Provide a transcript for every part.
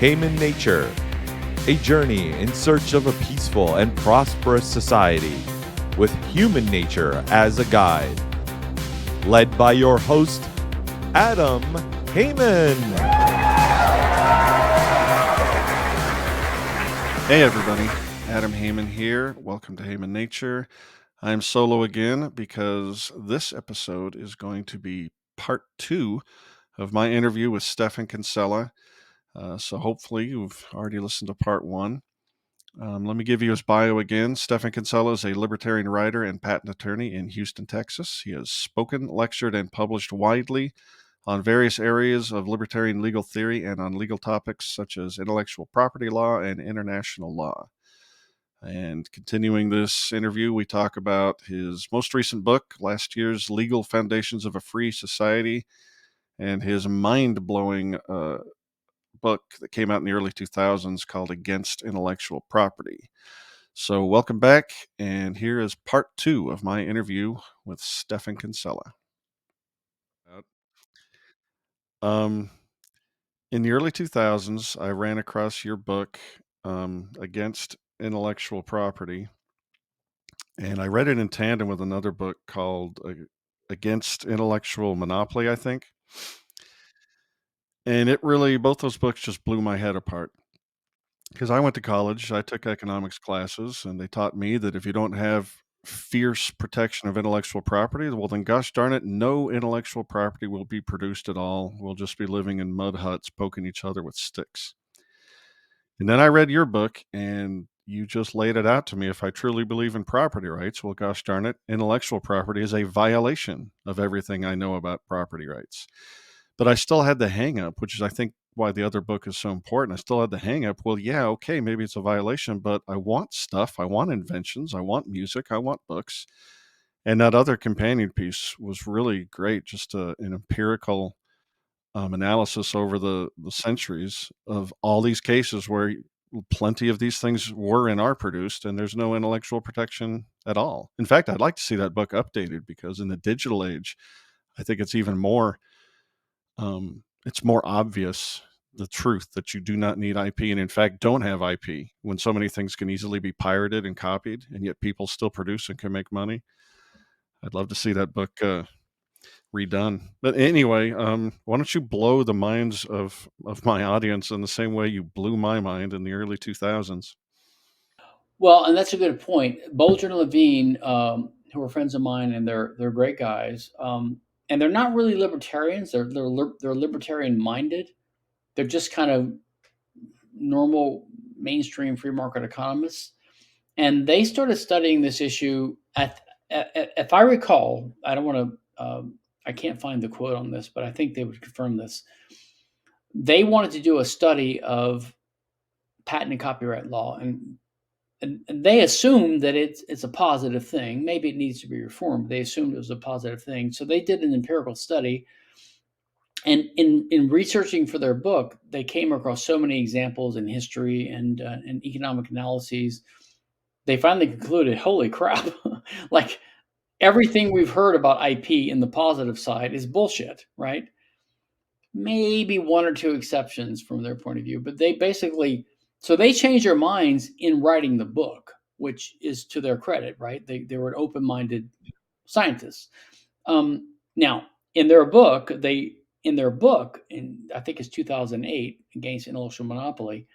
Human Nature, a journey in search of a peaceful and prosperous society with human nature as a guide. Led by your host, Adam Heyman. Hey everybody, Adam Heyman here. Welcome to Heyman Nature. I'm solo again because this episode is going to be part 2 of my interview with Stephan KINSELLA. So hopefully you've already listened to part 1. Let me give you his bio again. Stephan KINSELLA is a libertarian writer and patent attorney in Houston, Texas. He has spoken, lectured, and published widely on various areas of libertarian legal theory and on legal topics such as intellectual property law and international law. And continuing this interview, we talk about his most recent book, last year's Legal Foundations of a Free Society, and his mind-blowing book that came out in the early 2000s called Against Intellectual Property. So welcome back, and here is part 2 of my interview with Stephan KINSELLA. In the early 2000s, I ran across your book, Against Intellectual Property, and I read it in tandem with another book called Against Intellectual Monopoly, I think. And it really, both those books just blew my head apart. Because I went to college, I took economics classes, and they taught me that if you don't have fierce protection of intellectual property, well, then gosh darn it, no intellectual property will be produced at all. We'll just be living in mud huts, poking each other with sticks. And then I read your book, and you just laid it out to me. If I truly believe in property rights, well, gosh darn it, intellectual property is a violation of everything I know about property rights. But I still had the hang up, which is, I think, why the other book is so important. I still had the hang up. Well, yeah, okay, maybe it's a violation, but I want stuff. I want inventions. I want music. I want books. And that other companion piece was really great, just an empirical analysis over the centuries of all these cases where plenty of these things were and are produced, and there's no intellectual protection at all. In fact, I'd like to see that book updated, because in the digital age, I think it's even more, it's more obvious, the truth that you do not need IP, and in fact don't have IP, when so many things can easily be pirated and copied, and yet people still produce and can make money. I'd love to see that book redone. But anyway, why don't you blow the minds of my audience in the same way you blew my mind in the early 2000s? Well, and that's a good point. Boldrin and Levine, who are friends of mine, and they're great guys, and they're not really libertarians. They're libertarian minded. They're just kind of normal mainstream free market economists, and they started studying this issue if I recall, I don't want to. I can't find the quote on this, but I think they would confirm this. They wanted to do a study of patent and copyright law, and they assumed that it's a positive thing. Maybe it needs to be reformed. They assumed it was a positive thing. So they did an empirical study. And in researching for their book, they came across so many examples in history and economic analyses. They finally concluded, holy crap, like everything we've heard about IP in the positive side is bullshit, right? Maybe one or two exceptions from their point of view, but they basically, so they changed their minds in writing the book, which is to their credit, right? They were an open-minded scientists. Now, in their book, in I think it's 2008, Against Intellectual Monopoly,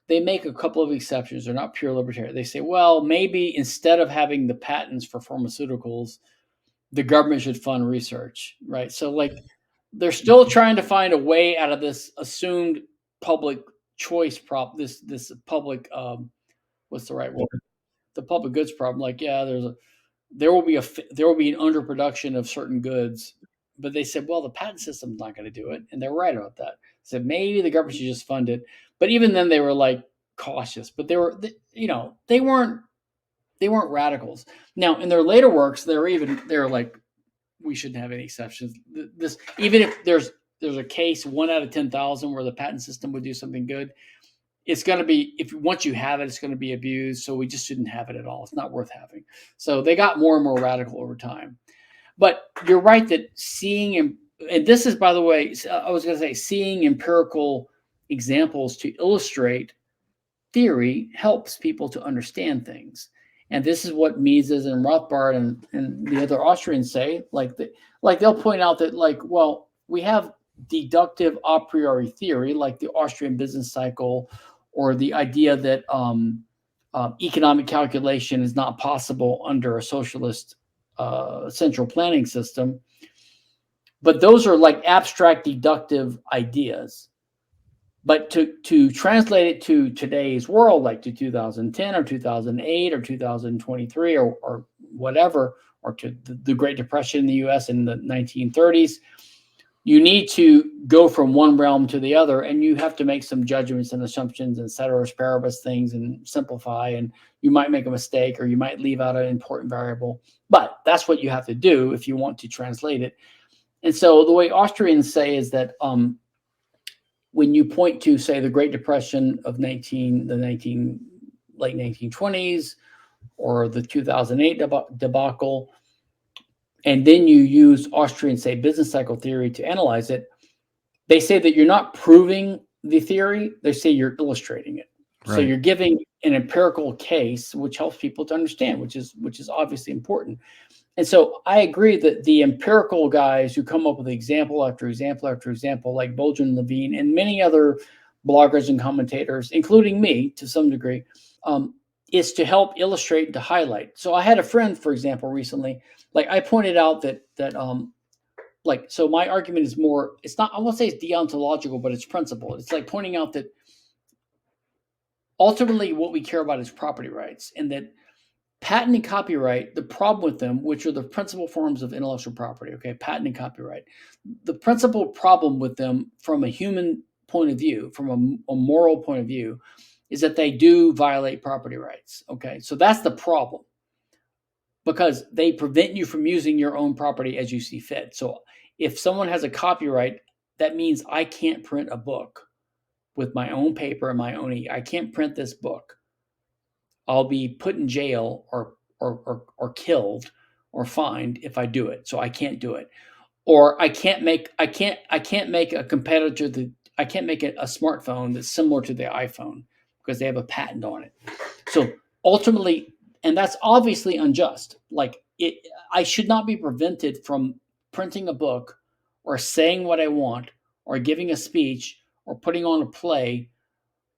they make a couple of exceptions. They're not pure libertarian. They say, well, maybe instead of having the patents for pharmaceuticals, the government should fund research, right? So, like, they're still trying to find a way out of this assumed public choice this public what's the right word, the public goods problem. Like, yeah, there will be an underproduction of certain goods, but they said, well, the patent system's not going to do it, and they're right about that. Said maybe the government should just fund it, but even then they were like cautious. But they weren't radicals. Now in their later works, they're like, we shouldn't have any exceptions. This, even if there's a case 1 out of 10,000 where the patent system would do something good, it's going to be, if once you have it, it's going to be abused. So we just shouldn't have it at all. It's not worth having. So they got more and more radical over time. But you're right that seeing, and this is, by the way, I was going to say, seeing empirical examples to illustrate theory helps people to understand things. And this is what Mises and Rothbard and the other Austrians say. Like they'll point out that, like, well, we have deductive a priori theory, like the Austrian business cycle, or the idea that economic calculation is not possible under a socialist central planning system. But those are like abstract deductive ideas. But to translate it to today's world, like to 2010 or 2008 or 2023 or whatever, or to the Great Depression in the US in the 1930s, you need to go from one realm to the other, and you have to make some judgments and assumptions and ceteris paribus things and simplify, and you might make a mistake or you might leave out an important variable. But that's what you have to do if you want to translate it. And so the way Austrians say is that when you point to, say, the Great Depression of late 1920s or the 2008 debacle, and then you use Austrian, say, business cycle theory to analyze it, they say that you're not proving the theory, they say you're illustrating it. Right. So you're giving an empirical case, which helps people to understand, which is obviously important. And so I agree that the empirical guys who come up with example after example after example, like Boldrin and Levine and many other bloggers and commentators, including me to some degree, is to help illustrate and to highlight. So I had a friend, for example, recently, like I pointed out that so my argument is more, it's not, I won't say it's deontological, but it's principle. It's like pointing out that ultimately what we care about is property rights, and that patent and copyright, the problem with them, which are the principal forms of intellectual property, okay, patent and copyright, the principal problem with them from a human point of view, from a moral point of view, is that they do violate property rights, okay? So that's the problem, because they prevent you from using your own property as you see fit. So if someone has a copyright, that means I can't print a book with my own paper and my own ink. I can't print this book. I'll be put in jail or killed or fined if I do it. So I can't do it. Or I can't make a competitor I can't make a smartphone that's similar to the iPhone because they have a patent on it. So ultimately, and that's obviously unjust. Like I should not be prevented from printing a book or saying what I want or giving a speech or putting on a play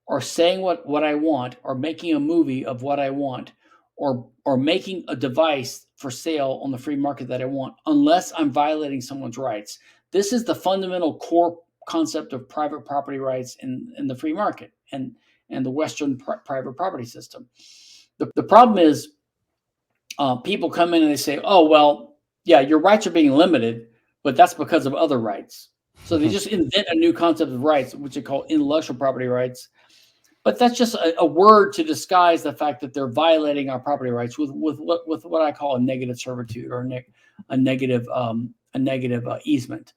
or saying what I want, or making a movie of what I want, or making a device for sale on the free market that I want, unless I'm violating someone's rights. This is the fundamental core concept of private property rights in the free market and the Western private property system. The problem is people come in and they say, oh, well, yeah, your rights are being limited, but that's because of other rights. So they just invent a new concept of rights, which they call intellectual property rights. But that's just a word to disguise the fact that they're violating our property rights with what I call a negative servitude, or a negative easement.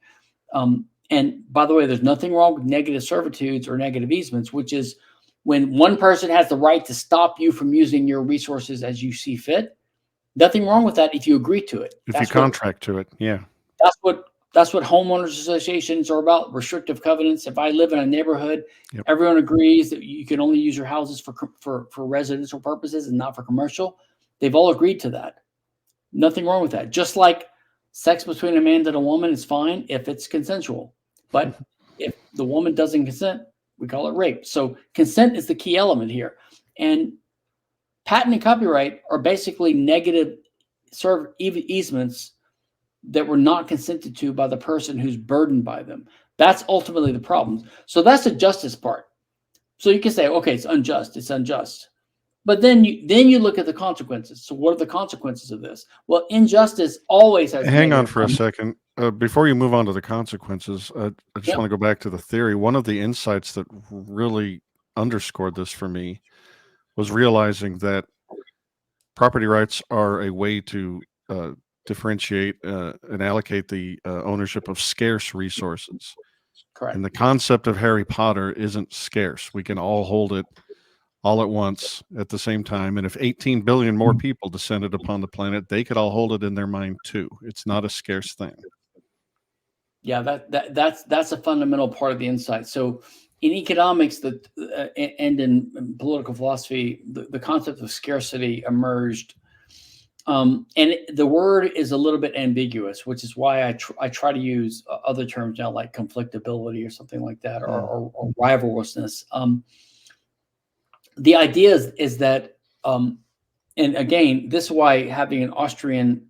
And by the way, there's nothing wrong with negative servitudes or negative easements, which is when one person has the right to stop you from using your resources as you see fit. Nothing wrong with that if you agree to it. If you contract to it, yeah. That's what homeowners associations are about, restrictive covenants. If I live in a neighborhood, everyone agrees that you can only use your houses for residential purposes and not for commercial. They've all agreed to that. Nothing wrong with that. Just like sex between a man and a woman is fine if it's consensual. But if the woman doesn't consent, we call it rape. So consent is the key element here. And patent and copyright are basically negative easements that were not consented to by the person who's burdened by them. That's ultimately the problem. So that's the justice part. So you can say, okay, it's unjust. But then you look at the consequences. So what are the consequences of this? Well, injustice always has. Hang on for a second. Before you move on to the consequences, I just want to go back to the theory. One of the insights that really underscored this for me was realizing that property rights are a way to differentiate and allocate the ownership of scarce resources. Correct. And the concept of Harry Potter isn't scarce. We can all hold it all at once at the same time. And if 18 billion more people descended upon the planet, they could all hold it in their mind too. It's not a scarce thing. Yeah, that's a fundamental part of the insight. So in economics and in political philosophy, the concept of scarcity emerged. And the word is a little bit ambiguous, which is why I try to use other terms now, like conflictability or something like that, or rivalrousness. The idea is that, and again, this is why having an Austrian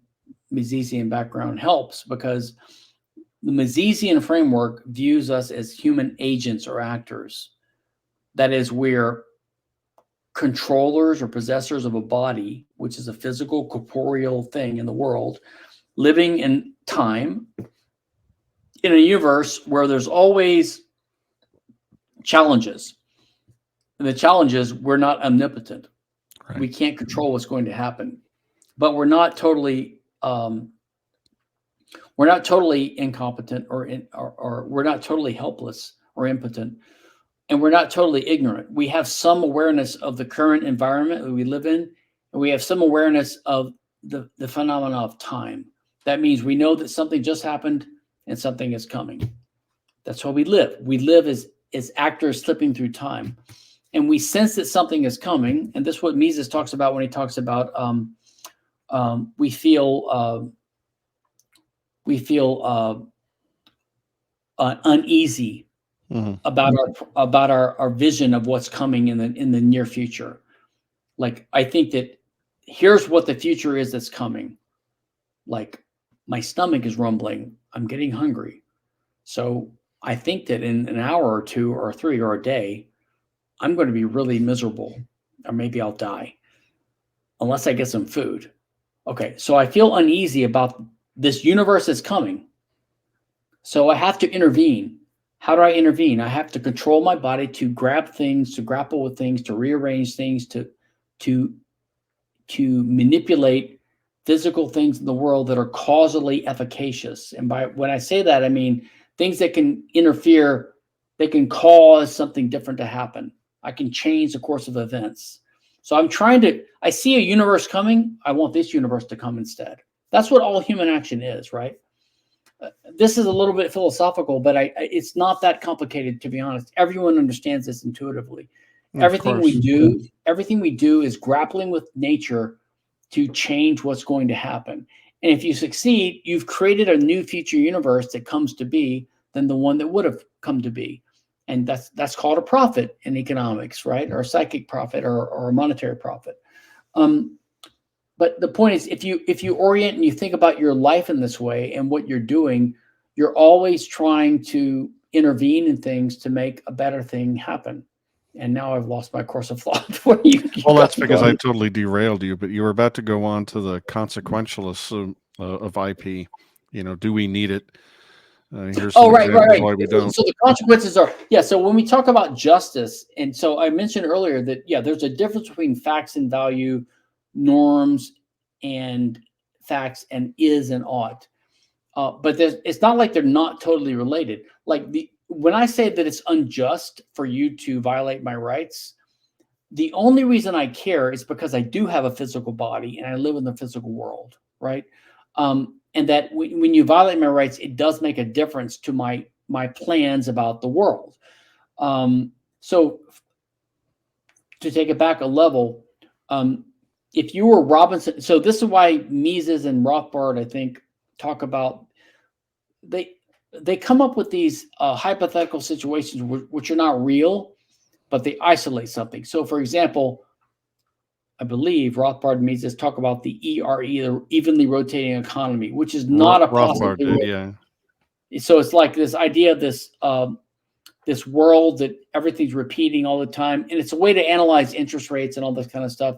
Misesian background helps, because the Misesian framework views us as human agents or actors. That is, we're controllers or possessors of a body, which is a physical, corporeal thing in the world, living in time, in a universe where there's always challenges. And the challenge is we're not omnipotent. Right. We can't control what's going to happen, but we're not totally incompetent or we're not totally helpless or impotent, and we're not totally ignorant. We have some awareness of the current environment that we live in, and we have some awareness of the phenomena of time. That means we know that something just happened and something is coming. That's how we live. We live as actors slipping through time, and we sense that something is coming. And this is what Mises talks about when he talks about we feel uneasy about our vision of what's coming in the near future. Like, I think that here's what the future is that's coming. Like, my stomach is rumbling. I'm getting hungry. So I think that in an hour or two or three or a day, I'm going to be really miserable, or maybe I'll die unless I get some food. Okay, so I feel uneasy about this universe that's coming. So I have to intervene. How do I intervene? I have to control my body to grab things, to grapple with things, to rearrange things, to manipulate physical things in the world that are causally efficacious. And when I say that, I mean things that can interfere, they can cause something different to happen. I can change the course of events. So I see a universe coming. I want this universe to come instead. That's what all human action is, right? This is a little bit philosophical, but it's not that complicated, to be honest. Everyone understands this intuitively. Everything we do is grappling with nature to change what's going to happen. And if you succeed, you've created a new future universe that comes to be than the one that would have come to be. And that's called a profit in economics, right? Or a psychic profit or a monetary profit. But the point is, if you orient and you think about your life in this way and what you're doing, you're always trying to intervene in things to make a better thing happen. And now I've lost my course of thought. Well, that's because I totally derailed you, but you were about to go on to the consequentialists of IP. Do we need it? Here's some examples why we don't. So the consequences are, so when we talk about justice, and so I mentioned earlier that, there's a difference between facts and value, norms and facts, and is and ought. But it's not like they're not totally related. Like when I say that it's unjust for you to violate my rights, the only reason I care is because I do have a physical body and I live in the physical world, right? And that when you violate my rights, it does make a difference to my plans about the world. So to take it back a level, if you were Robinson, so this is why Mises and Rothbard, I think, talk about, they come up with these hypothetical situations which are not real, but they isolate something. So, for example, I believe Rothbard and Mises talk about the ERE, the evenly rotating economy, which is not a Rothbard did, So it's like this idea of this world that everything's repeating all the time, and it's a way to analyze interest rates and all this kind of stuff.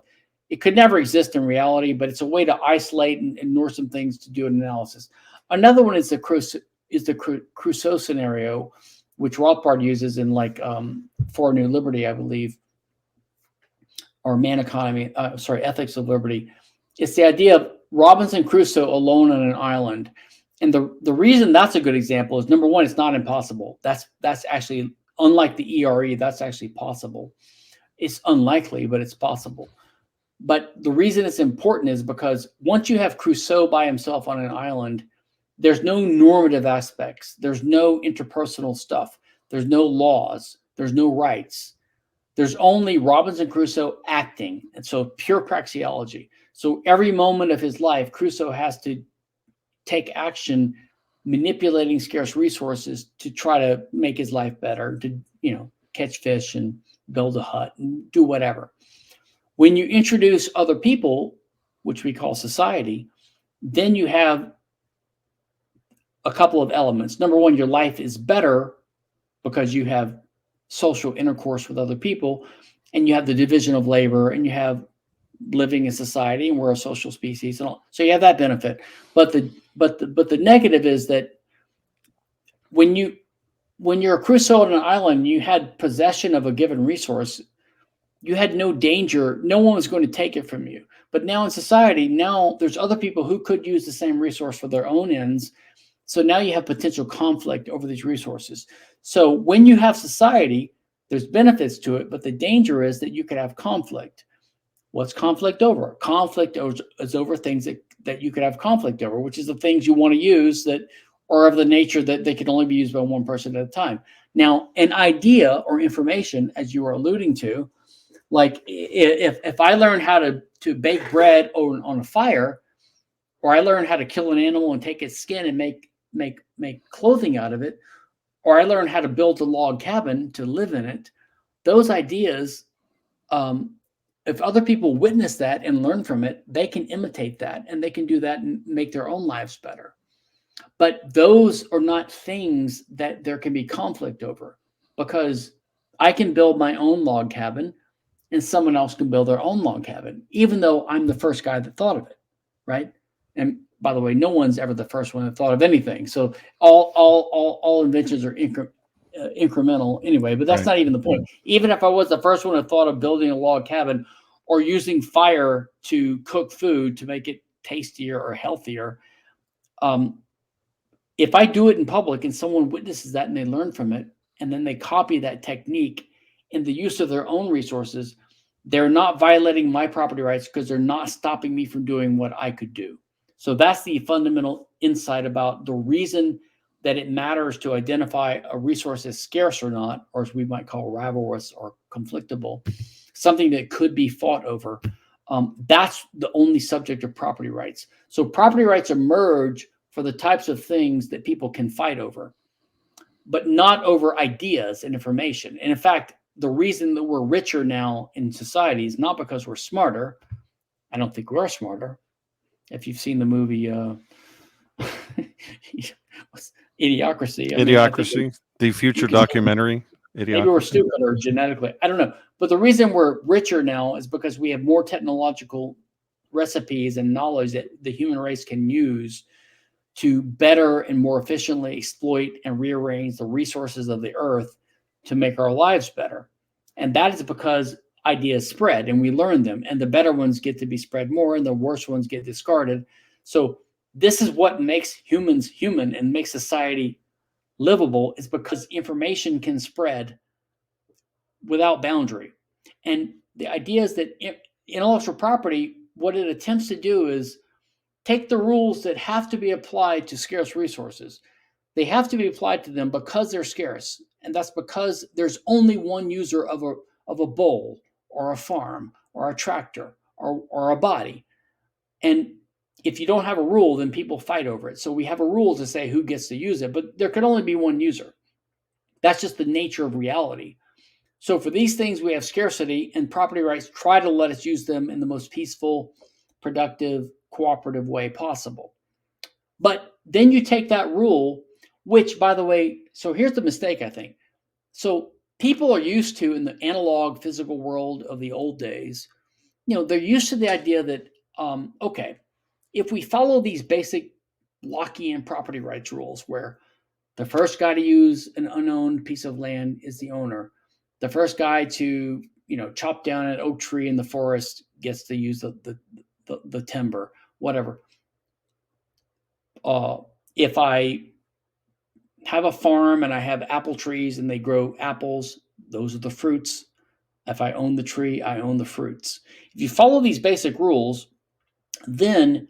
It could never exist in reality, but it's a way to isolate and ignore some things to do an analysis. Another one is the Crusoe scenario, which Rothbard uses in For a New Liberty, I believe, or Ethics of Liberty. It's the idea of Robinson Crusoe alone on an island. And the reason that's a good example is, number one, it's not impossible. That's actually, unlike the ERE, that's actually possible. It's unlikely, but it's possible. But the reason it's important is because once you have Crusoe by himself on an island, there's no normative aspects. There's no interpersonal stuff. There's no laws. There's no rights. There's only Robinson Crusoe acting. And so pure praxeology. So every moment of his life, Crusoe has to take action, manipulating scarce resources to try to make his life better, to, catch fish and build a hut and do whatever. When you introduce other people, which we call society, then you have a couple of elements. Number one, your life is better because you have social intercourse with other people, and you have the division of labor, and you have living in society, and we're a social species, and all. So you have that benefit. But the negative is that when you're a Crusoe on an island, you had possession of a given resource, you had no danger. No one was going to take it from you. But now in society, now there's other people who could use the same resource for their own ends. So now you have potential conflict over these resources. So when you have society, there's benefits to it, but the danger is that you could have conflict. What's conflict over? Conflict is over things that you could have conflict over, which is the things you want to use that are of the nature that they can only be used by one person at a time. Now, an idea or information, as you are alluding to, like if I learn how to bake bread on a fire, or I learn how to kill an animal and take its skin and make clothing out of it, or I learn how to build a log cabin to live in it, those ideas, if other people witness that and learn from it, they can imitate that, and they can do that and make their own lives better. But those are not things that there can be conflict over, because I can build my own log cabin and someone else can build their own log cabin, even though I'm the first guy that thought of it, right? And by the way, no one's ever the first one that thought of anything. So all inventions are incremental anyway, but that's not even the point. Even if I was the first one that thought of building a log cabin or using fire to cook food to make it tastier or healthier, if I do it in public and someone witnesses that and they learn from it, and then they copy that technique in the use of their own resources, they're not violating my property rights because they're not stopping me from doing what I could do. So that's the fundamental insight about the reason that it matters to identify a resource as scarce or not, or as we might call rivalrous or conflictable, something that could be fought over. That's the only subject of property rights. So property rights emerge for the types of things that people can fight over, but not over ideas and information. And in fact, the reason that we're richer now in society is not because we're smarter. I don't think we're smarter. If you've seen the movie Idiocracy, the future documentary. Maybe we're stupid or genetically. I don't know. But the reason we're richer now is because we have more technological recipes and knowledge that the human race can use to better and more efficiently exploit and rearrange the resources of the earth to make our lives better. And that is because ideas spread and we learn them, and the better ones get to be spread more and the worse ones get discarded. So this is what makes humans human and makes society livable, is because information can spread without boundary. And the idea is that intellectual property, what it attempts to do is take the rules that have to be applied to scarce resources. They have to be applied to them because they're scarce. And that's because there's only one user of a bowl or a farm or a tractor or a body. And if you don't have a rule, then people fight over it. So we have a rule to say who gets to use it, but there can only be one user. That's just the nature of reality. So for these things, we have scarcity, and property rights try to let us use them in the most peaceful, productive, cooperative way possible. But then you take that rule, which, by the way, so here's the mistake, I think. So people are used to, in the analog physical world of the old days, they're used to the idea that, okay, if we follow these basic Lockean property rights rules, where the first guy to use an unowned piece of land is the owner, the first guy to chop down an oak tree in the forest gets to use the timber, whatever. If I have a farm and I have apple trees and they grow apples, those are the fruits. If I own the tree, I own the fruits. If you follow these basic rules, then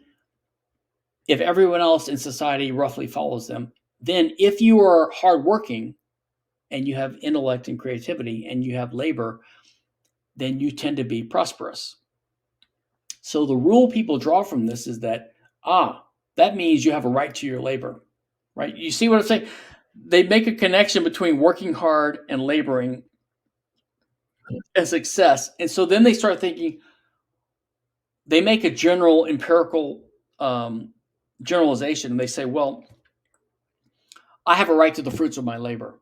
if everyone else in society roughly follows them, then if you are hardworking, and you have intellect and creativity, and you have labor, then you tend to be prosperous. So the rule people draw from this is that, that means you have a right to your labor, right? You see what I'm saying? They make a connection between working hard and laboring and success. And so then they start thinking, they make a general empirical generalization. And they say, well, I have a right to the fruits of my labor.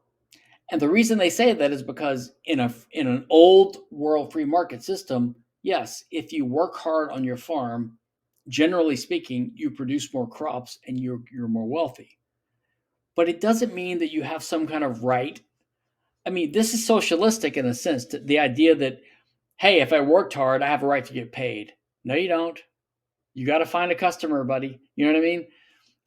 And the reason they say that is because in an old world free market system, yes, if you work hard on your farm, generally speaking, you produce more crops and you're more wealthy. But it doesn't mean that you have some kind of right. I mean, this is socialistic in a sense, the idea that, hey, if I worked hard, I have a right to get paid. No, you don't. You got to find a customer, buddy. You know what I mean?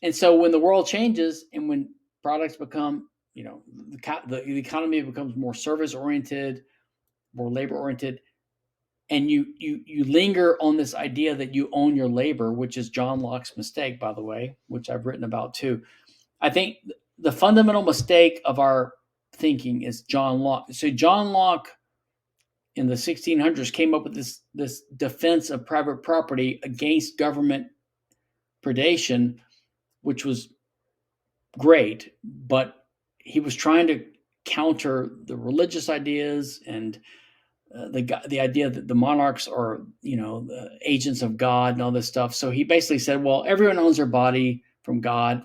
And so when the world changes and when products become, the economy becomes more service oriented, more labor oriented, and you linger on this idea that you own your labor, which is John Locke's mistake, by the way, which I've written about too. I think the fundamental mistake of our thinking is John Locke. So John Locke in the 1600s came up with this defense of private property against government predation, which was great, but he was trying to counter the religious ideas and the idea that the monarchs are, the agents of God and all this stuff. So he basically said, well, everyone owns their body from God.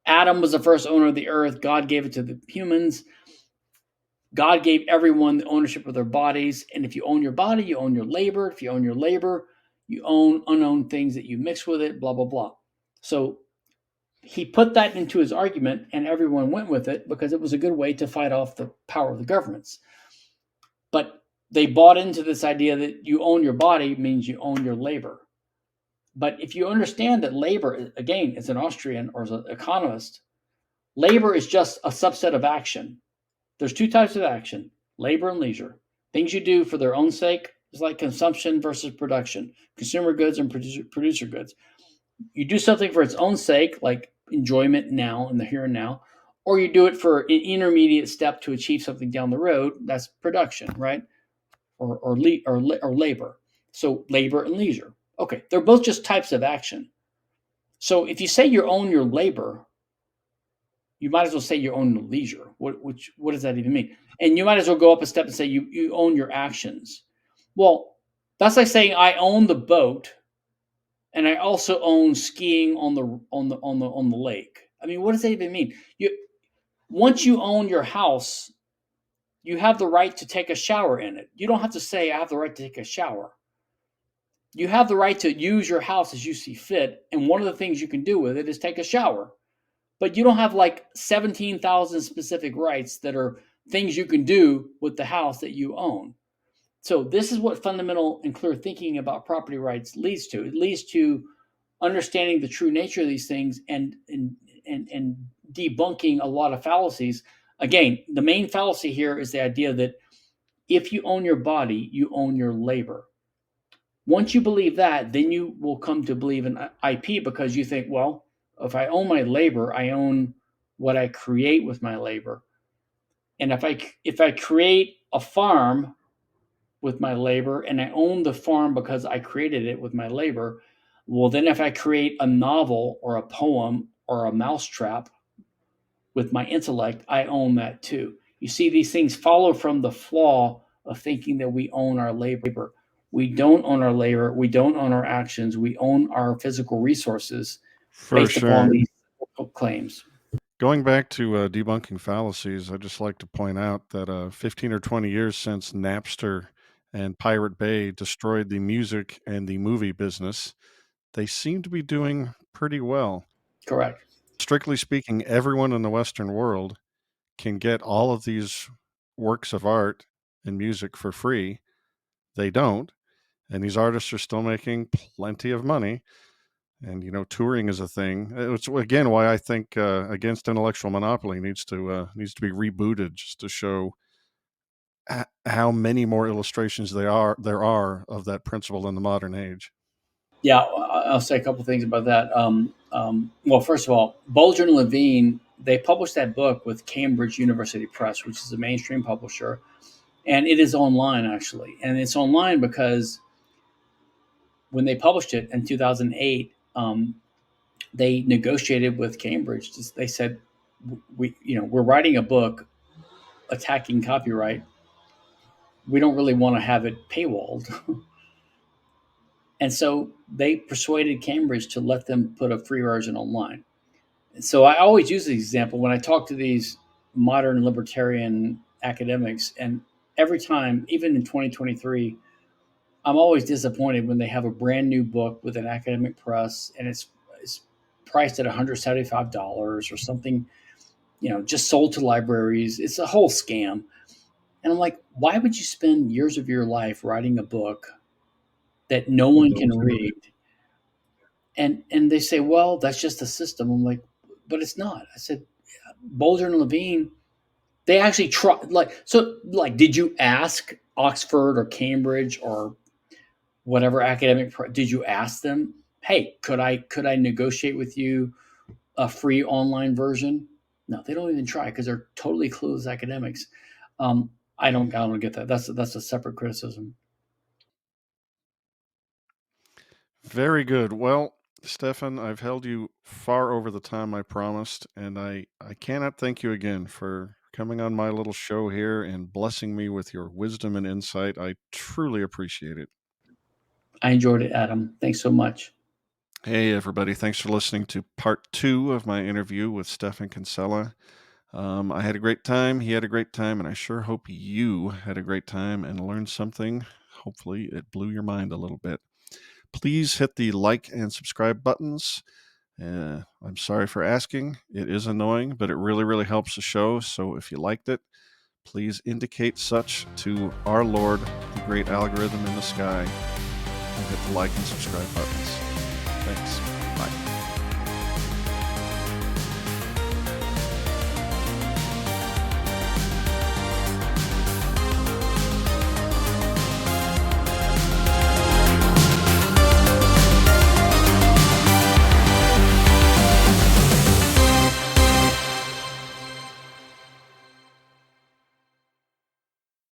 Adam was the first owner of the earth. God gave it to the humans. God gave everyone the ownership of their bodies. And if you own your body, you own your labor. If you own your labor, you own unowned things that you mix with it, blah, blah, blah. So he put that into his argument, and everyone went with it because it was a good way to fight off the power of the governments. But they bought into this idea that you own your body means you own your labor. But if you understand that labor, again, as an Austrian or as an economist, labor is just a subset of action. There's two types of action: labor and leisure. Things you do for their own sake is like consumption versus production, consumer goods and producer goods. You do something for its own sake, like enjoyment now in the here and now, or you do it for an intermediate step to achieve something down the road. That's production, right? Or labor. So labor and leisure. Okay, they're both just types of action. So if you say you own your labor, you might as well say you own the leisure. What does that even mean? And you might as well go up a step and say you own your actions. Well, that's like saying I own the boat and I also own skiing on the lake. I mean, what does that even mean? Once you own your house, you have the right to take a shower in it. You don't have to say I have the right to take a shower. You have the right to use your house as you see fit, and one of the things you can do with it is take a shower. But you don't have like 17,000 specific rights that are things you can do with the house that you own. So this is what fundamental and clear thinking about property rights leads to. It leads to understanding the true nature of these things and debunking a lot of fallacies. Again, the main fallacy here is the idea that if you own your body, you own your labor. Once you believe that, then you will come to believe in IP because you think, well, if I own my labor, I own what I create with my labor. And if I create a farm with my labor and I own the farm because I created it with my labor, well, then if I create a novel or a poem or a mousetrap with my intellect, I own that too. You see, these things follow from the flaw of thinking that we own our labor. We don't own our labor. We don't own our actions. We own our physical resources based upon these claims. Going back to debunking fallacies, I'd just like to point out that 15 or 20 years since Napster and Pirate Bay destroyed the music and the movie business, they seem to be doing pretty well. Correct. Strictly speaking, everyone in the Western world can get all of these works of art and music for free. They don't. And these artists are still making plenty of money. And, touring is a thing. It's, again, why I think Against Intellectual Monopoly needs to be rebooted just to show how many more illustrations there are of that principle in the modern age. Yeah, I'll say a couple things about that. Well, first of all, Boldrin and Levine, they published that book with Cambridge University Press, which is a mainstream publisher, and it is online actually. And it's online because when they published it in 2008, they negotiated with Cambridge. They said, we're writing a book attacking copyright. We don't really want to have it paywalled. And so they persuaded Cambridge to let them put a free version online. So I always use the example when I talk to these modern libertarian academics, and every time, even in 2023, I'm always disappointed when they have a brand new book with an academic press and it's priced at $175 or something, just sold to libraries. It's a whole scam. And I'm like, why would you spend years of your life writing a book that no one can read? And they say, well, that's just a system. I'm like, but it's not. I said, Boulder and Levine, they actually try. Did you ask Oxford or Cambridge or whatever academic? Did you ask them, hey, could I negotiate with you a free online version? No, they don't even try because they're totally clueless academics. I don't get that. That's a separate criticism. Very good. Well, Stephan, I've held you far over the time I promised, and I cannot thank you again for coming on my little show here and blessing me with your wisdom and insight. I truly appreciate it. I enjoyed it, Adam. Thanks so much. Hey, everybody. Thanks for listening to part 2 of my interview with Stephan KINSELLA. I had a great time. He had a great time, and I sure hope you had a great time and learned something. Hopefully, it blew your mind a little bit. Please hit the like and subscribe buttons. I'm sorry for asking. It is annoying, but it really, really helps the show. So if you liked it, please indicate such to our Lord, the great algorithm in the sky, and hit the like and subscribe buttons. Thanks. Bye.